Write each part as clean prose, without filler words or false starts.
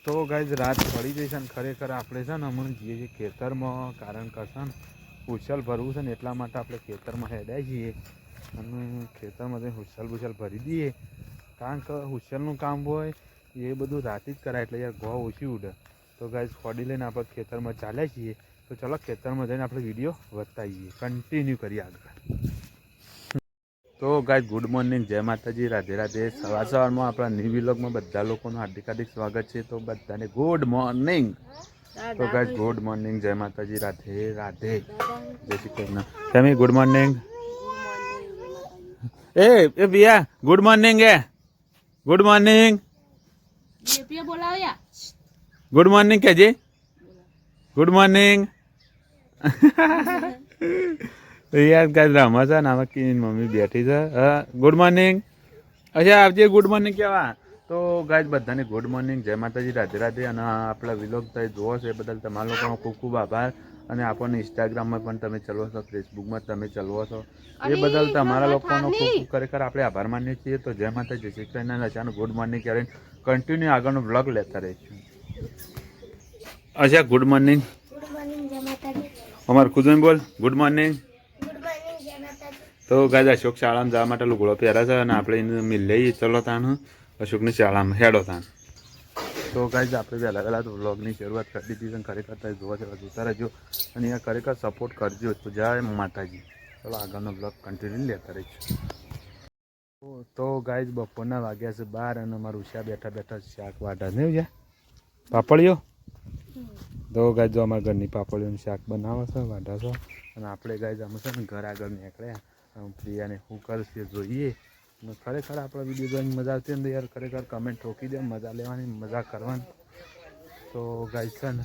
તો ગાઈઝ રાત પડી જઈ છે ને ખરેખર આપણે છે ને હમણાં જઈએ છીએ ખેતરમાં, કારણ કે છે ને ઉછલ ભરવું છે ને એટલા માટે આપણે ખેતરમાં હેડ્યા છીએ અને ખેતરમાં જઈને ઉછલ ભરી દઈએ, કારણ કે ઉછલનું કામ હોય એ બધું રાતે જ કરાય એટલે યાર ઘઉં ઓછી ઉડે. તો ગાઈઝ ફોડી લઈને આપણે ખેતરમાં ચાલ્યા છીએ. તો ચલો ખેતરમાં જઈને આપણે વિડીયો બતાવીએ, કન્ટિન્યુ કરીએ આગળ. તો ગાઈઝ ગુડ મોર્નિંગ, જય માતાજી, રાધે રાધે. સવારમાં આપણા ન્યૂ વ્લોગમાં બધા લોકોનું હાર્દિક સ્વાગત છે. તો બધાને ગુડ મોર્નિંગ. તો ગાઈઝ ગુડ મોર્નિંગ, જય માતાજી, રાધે રાધે, જય શ્રી કૃષ્ણ. કેમી ગુડ મોર્નિંગ? એ ભૈયા good morning. Good morning, good morning કહેજે. Good morning. યાર કાંઈ રમા છે ને આમાં કી મમ્મી બેઠી છે. હા ગુડ મોર્નિંગ. અચ્છા આવજે ગુડ મોર્નિંગ કહેવા. તો ગાઈઝ બધાને ગુડ મોર્નિંગ, જય માતાજી, રાધે રાધે. અને આપણા વિલોગ તમે જુઓ છો એ બદલ તમારા લોકોનો ખૂબ ખૂબ આભાર. અને આપણને ઇન્સ્ટાગ્રામમાં પણ તમે ચલો છો, ફેસબુકમાં તમે ચલવો છો, એ બદલ તમારા લોકોનો ખૂબ ખૂબ ખરેખર આપણે આભાર માનીએ છીએ. તો જય માતા, જય શ્રી કૃષ્ણ. અચાનક ગુડ મોર્નિંગ કરીને કન્ટિન્યુ આગળનો બ્લોગ લેતા રહીશું. અચ્છા ગુડ મોર્નિંગ. અમારે ખુદ બોલ ગુડ મોર્નિંગ. તો ગાઈઝ અશોક શાળામાં જવા માટે લુગડો પહેર્યા છે અને આપણે એને મિલ લઈએ. ચલો તાન અશોકની શાળામાં હેડો તાન. તો ગાઈઝ આપણે વહેલા તો વ્લોગની શરૂઆત કરી દીધી છે. ખરેખર તમે જોવા જવા જોતા રહેજો અને અહીંયા ખરેખર સપોર્ટ કરજો. તો જય માતાજી. ચલો આગળનો બ્લોગ કન્ટિન્યુ લેતા રહીશું. તો ગાઈઝ બપોરના વાગ્યા છે 12 અને અમારું ઉષા બેઠા શાક વાટા નહીં ગયા પાપડીઓ. તો ગાઈઝ જો અમારા ઘરની પાપડીઓનું શાક બનાવે છે, વાઢા છે. અને આપણે ગાઈઝ અમે છે ને ઘર આગળ નીકળ્યા. પ્રિયાને શું કરશે જોઈએ. અને ખરેખર આપણા વિડીયો જોઈને મજા આવતી હોય ને યાર ખરેખર કમેન્ટ ઠોકી દે, મજા લેવાની, મજા કરવાની. તો ગાઈઝ છે ને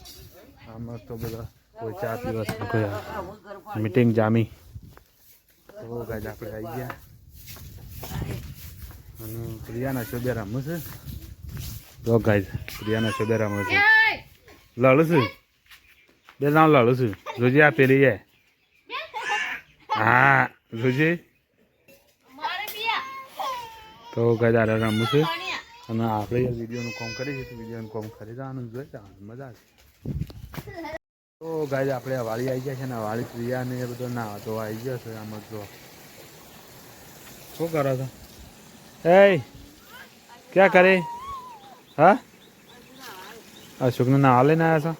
આમાં તો બધા કોઈ ચા પીવા કોઈ મીટિંગ જામી. તો ગાઈઝ આપણે આવી ગયા અને પ્રિયાના શોભે રમે છે. તો ગાઈઝ પ્રિયાના શોભે રમે છે. લડું છું બે નામ લડું છું. જોજે આ પેલી એ હા જોજે. તો ગાઈઝ આરે રમવું છે અને આપણે વિડીયોનું કામ કરીએ છીએ. વિડીયોનું કામ કરી જવાનું જોઈ જવાનું મજા આવે. તો ગાઈઝ આપણે વાળી આવી ગયા છે ને વાળી પ્રિયાને એ બધો ના તો આવી ગયો છે. આમાં જો શું કરો છો? એ ક્યાં કરે? હા અશોકનું નાવા લઈને આવ્યા છો?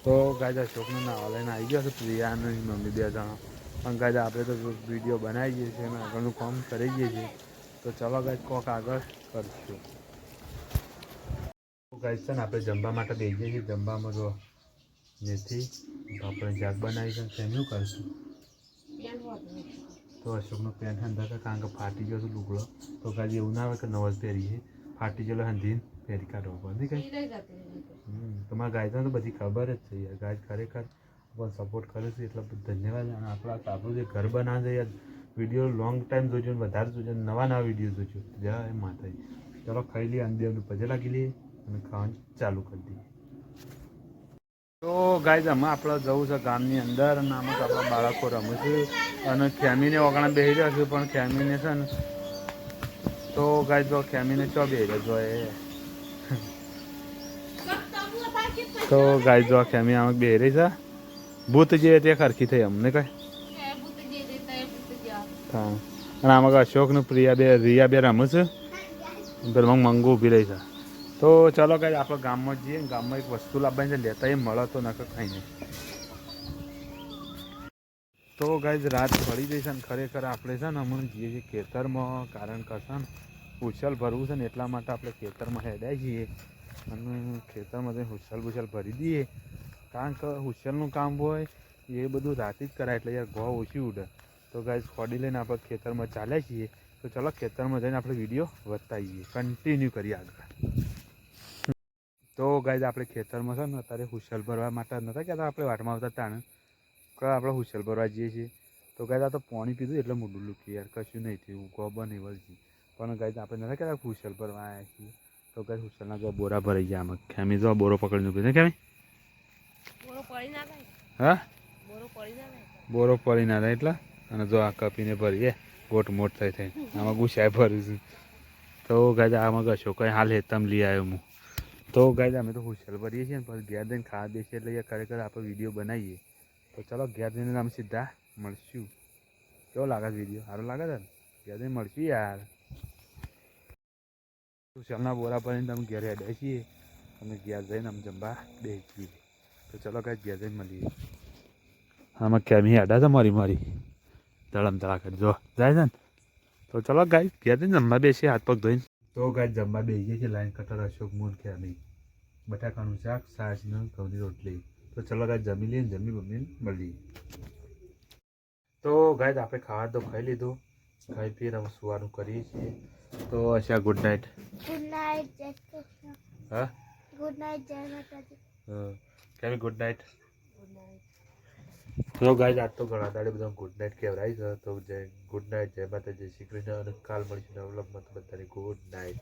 તો ગાઈઝ અશોકનું નાવા લઈને આવી ગયો છે પ્રિયાને મમ્મી 2 જણા. પણ ગાઈઝ આપણે તો વિડીયો બનાવીએ છીએ અને આગળનું કામ કરીએ છીએ. તો ચલો ગાઈઝ કોક આગળ કરશું. તો ગાઈઝ છે ને આપણે જમવા માટે બેસીએ છીએ. જમવામાં જો મેથી આપણે શાક બનાવી છે તેનું કરશું. તો અશોકનો પેન્ટ હંધા કારણ કે ફાટી ગયો છે લુગડો. તો ગાઈઝ એવું ના આવે કે નવો જ પહેરીએ, ફાટી ગયેલો હંધીને પહેરી કાઢવો પડે કઈ. તમારા ગાઈઝને તો બધી ખબર જ છે યાર. ગાઈઝ ખરેખર પણ સપોર્ટ કરે છે એટલે ધન્યવાદ. અને આપણું જે ઘર બનાવે છે યાર વિડીયો લોંગ ટાઈમ જોજો, વધારે જોજો, નવા વિડીયો જોજો. જય માતાજી. ચલો ખાઈ લઈએ, અંદેરનું પજે લાગી લઈએ અને ખાવાનું ચાલુ કરી દઈએ. તો ગાઈઝ અમે આપણે જવું છે ગામની અંદર અને આમાં તો આપણા બાળકો રમે છે અને ખેમીને ઓગણા બેસી રહ્યા છે. પણ ખેમીને છે ને તો ગાઈઝ જો ખેમીને ચો બેસી રહ્યો જો એ. તો ગાઈઝ જો ખેમી આમાં બેસી રહી છે. ભૂત જે તે ખરખી થઈ અમને કઈ. હા અને આમાં અશોકનું રિયા બે રમે છે. પેલા મંગુ ઊભી રહી છે. તો ચાલો ગાઈઝ આપણે ગામમાં જઈએ. ગામમાં એક વસ્તુ લાવવાની છે, લેતા એ મળે તો નકર ખાઈ નહીં. તો ગાઈઝ રાત પડી જઈ છે ને ખરેખર આપણે છે ને હમણાં જઈએ છીએ ખેતરમાં, કારણ કે છે ને ઉછલ ભરવું છે ને એટલા માટે આપણે ખેતરમાં હેડ્યા છીએ અને ખેતરમાં જઈને ઉછલ ભરી દઈએ, કારણ કે ઉછલનું કામ હોય એ બધું રાતે જ કરાય એટલે યાર ઘઉં ઓછી ઉડે. તો ગાઈઝ ફોડી લઈને આપણે ખેતરમાં ચાલ્યા છીએ. તો ચલો ખેતરમાં જઈને આપણે વિડીયો બતાવીએ, કન્ટિન્યુ કરીએ આગળ. તો ગાઈઝ આપણે ખેતરમાં છે ને અત્યારે ઉછલ ભરવા માટે નહોતા કહેતા આપણે વાટમાં આવતા તાણે કે આપણે ઉછલ ભરવા જઈએ છીએ. તો ગાઈઝ આ તો પાણી પીધું એટલે મોઢું લૂકી યાર કશું નહીં થયું, ગોબર નહીં વળગી. પણ ગાઈઝ આપણે નહોતા કહેતા ઉછલ ભરવા આવ્યા છીએ. તો ગાઈઝ ઉછલના જો બોરા ભરાઈ ગયા. આમાં ખેમી જો બોરો પકડીને ઉભી ને ખેમી. હા બોરો પડી ના થાય એટલે. અને જો આ કપીને ભરીએ ગોટ મોટ થઈ આમાં ગુસ્સાએ ભર્યું છે. તો ગાઈઝ આમાં કશો કંઈ હાલ હેતમ લઈ આવ્યો હું. તો ગાઈઝ અમે તો હોશિયાર ભરીએ છીએ ને પછી ઘેર જઈને ખાવા બેસીએ એટલે ખરેખર આપણે વિડીયો બનાવીએ તો ચલો ઘેર જઈને અમે સીધા મળશું. કેવો લાગે છે વિડીયો? સારો લાગે છે ને? ઘેર જઈને મળશું યાર. હોશિયારના બોરા ભરીને તમે ઘેર હેડ્યા છીએ અમે ઘેર જઈને અમે જમવા બેસીએ તો ચલો ગાઈઝ ઘેર જઈને મળીએ. આમાં કેમી હેડા છે મારી ધડમ ધડા કરી જો જાય છે ને તો ચલો ગાઈઝ ઘેર જઈને જમવા બેસીએ હાથ પગ ધોઈને. તો ગાઈઝ જમવા બેસીએ છીએ લાઈન કટર અશોક મૂન કેમી બટાકાનું શાક છાશ ને ઘઉંની રોટલી. તો ચલો ગાઈઝ જમી લઈએ જમી બમીને મળીએ. તો ગાઈઝ આપણે ખાવા તો ખાઈ લીધું ખાઈ પીને અમે સુવાનું કરીએ છીએ. તો અચ્છા ગુડ નાઇટ. ગુડ નાઇટ જય કૃષ્ણ. હા ગુડ નાઇટ જય માતાજી. કેવી ગુડ નાઇટ. તો ગાઈઝ આજ તો ઘણા દાડે બધા ગુડ નાઇટ કહેવાય છે તો જય ગુડ નાઇટ જય માતા જય શ્રી કૃષ્ણ અને કાલ મળીશું નવલકમાં તો બધાને ગુડ નાઇટ.